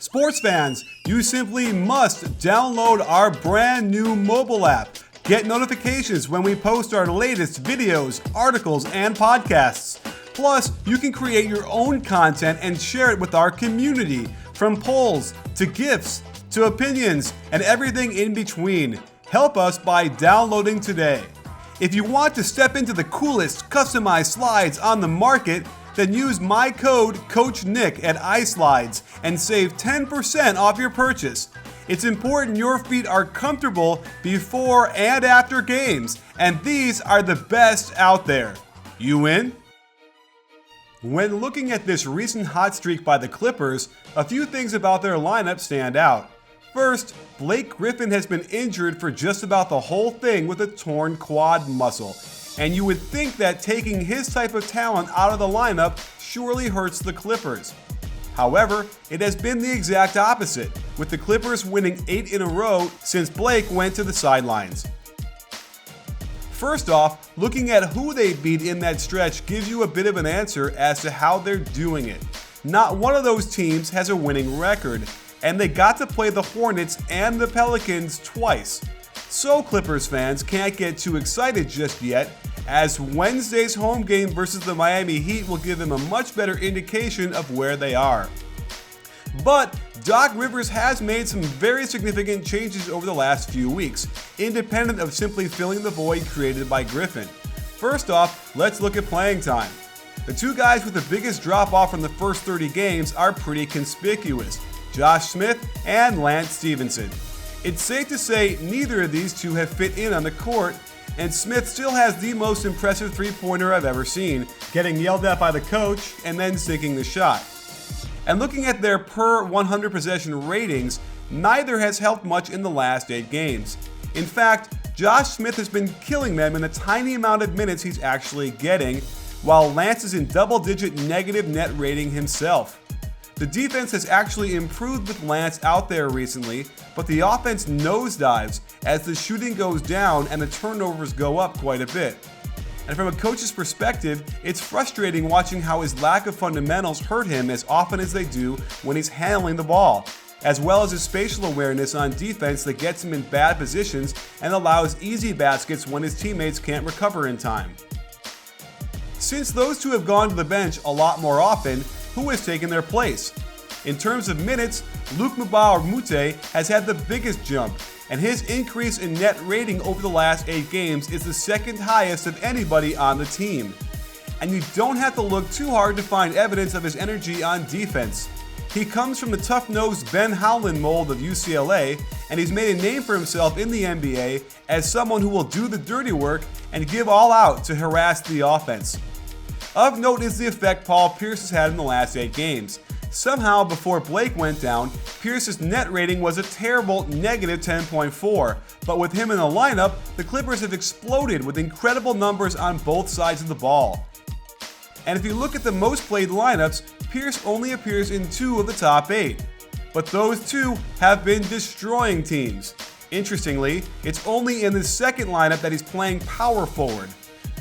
Sports fans, you simply must download our brand new mobile app. Get notifications when we post our latest videos, articles, and podcasts. Plus, you can create your own content and share it with our community, from polls to GIFs to opinions and everything in between. Help us by downloading today. If you want to step into the coolest customized slides on the market, then use my code CoachNick at iSlides and save 10% off your purchase. It's important your feet are comfortable before and after games, and these are the best out there. You in? When looking at this recent hot streak by the Clippers, a few things about their lineup stand out. First, Blake Griffin has been injured for just about the whole thing with a torn quad muscle. And you would think that taking his type of talent out of the lineup surely hurts the Clippers. However, it has been the exact opposite, with the Clippers winning 8 in a row since Blake went to the sidelines. First off, looking at who they beat in that stretch gives you a bit of an answer as to how they're doing it. Not one of those teams has a winning record, and they got to play the Hornets and the Pelicans twice. So Clippers fans can't get too excited just yet, as Wednesday's home game versus the Miami Heat will give them a much better indication of where they are. But Doc Rivers has made some very significant changes over the last few weeks, independent of simply filling the void created by Griffin. First off, let's look at playing time. The two guys with the biggest drop-off from the first 30 games are pretty conspicuous: Josh Smith and Lance Stevenson. It's safe to say neither of these two have fit in on the court, and Smith still has the most impressive three-pointer I've ever seen, getting yelled at by the coach and then sinking the shot. And looking at their per 100 possession ratings, neither has helped much in the last 8 games. In fact, Josh Smith has been killing them in the tiny amount of minutes he's actually getting, while Lance is in double-digit negative net rating himself. The defense has actually improved with Lance out there recently, but the offense nosedives as the shooting goes down and the turnovers go up quite a bit. And from a coach's perspective, it's frustrating watching how his lack of fundamentals hurt him as often as they do when he's handling the ball, as well as his spatial awareness on defense that gets him in bad positions and allows easy baskets when his teammates can't recover in time. Since those two have gone to the bench a lot more often, who has taken their place? In terms of minutes, Luc Mbah a Moute has had the biggest jump, and his increase in net rating over the last 8 games is the second highest of anybody on the team. And you don't have to look too hard to find evidence of his energy on defense. He comes from the tough-nosed Ben Howland mold of UCLA, and he's made a name for himself in the NBA as someone who will do the dirty work and give all out to harass the offense. Of note is the effect Paul Pierce has had in the last 8 games. Somehow, before Blake went down, Pierce's net rating was a terrible negative 10.4, but with him in the lineup, the Clippers have exploded with incredible numbers on both sides of the ball. And if you look at the most played lineups, Pierce only appears in 2 of the top 8. But those 2 have been destroying teams. Interestingly, it's only in the second lineup that he's playing power forward.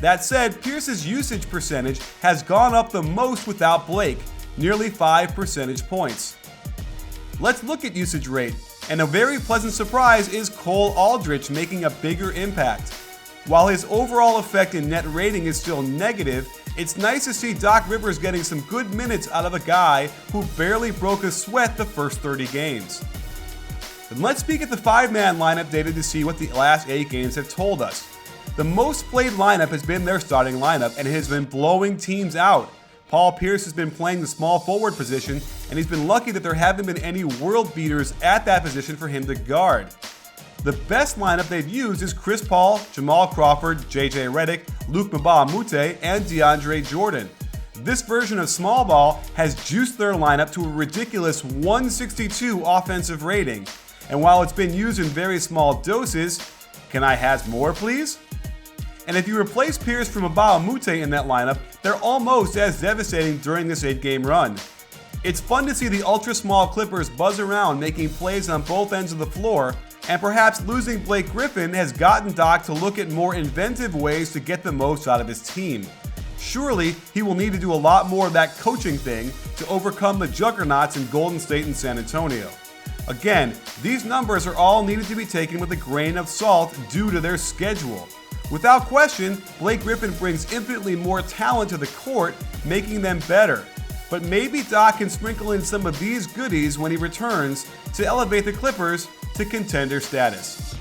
That said, Pierce's usage percentage has gone up the most without Blake, nearly 5 percentage points. Let's look at usage rate, and a very pleasant surprise is Cole Aldrich making a bigger impact. While his overall effect in net rating is still negative, it's nice to see Doc Rivers getting some good minutes out of a guy who barely broke a sweat the first 30 games. Then let's peek at the 5-man lineup data to see what the last 8 games have told us. The most played lineup has been their starting lineup, and it has been blowing teams out. Paul Pierce has been playing the small forward position, and he's been lucky that there haven't been any world beaters at that position for him to guard. The best lineup they've used is Chris Paul, Jamal Crawford, JJ Redick, Luc Mbah a Moute, and DeAndre Jordan. This version of small ball has juiced their lineup to a ridiculous 162 offensive rating. And while it's been used in very small doses, can I has more please? And if you replace Pierce from Mbah a Moute in that lineup, they're almost as devastating during this 8-game run. It's fun to see the ultra-small Clippers buzz around making plays on both ends of the floor, and perhaps losing Blake Griffin has gotten Doc to look at more inventive ways to get the most out of his team. Surely, he will need to do a lot more of that coaching thing to overcome the juggernauts in Golden State and San Antonio. Again, these numbers are all needed to be taken with a grain of salt due to their schedule. Without question, Blake Griffin brings infinitely more talent to the court, making them better. But maybe Doc can sprinkle in some of these goodies when he returns to elevate the Clippers to contender status.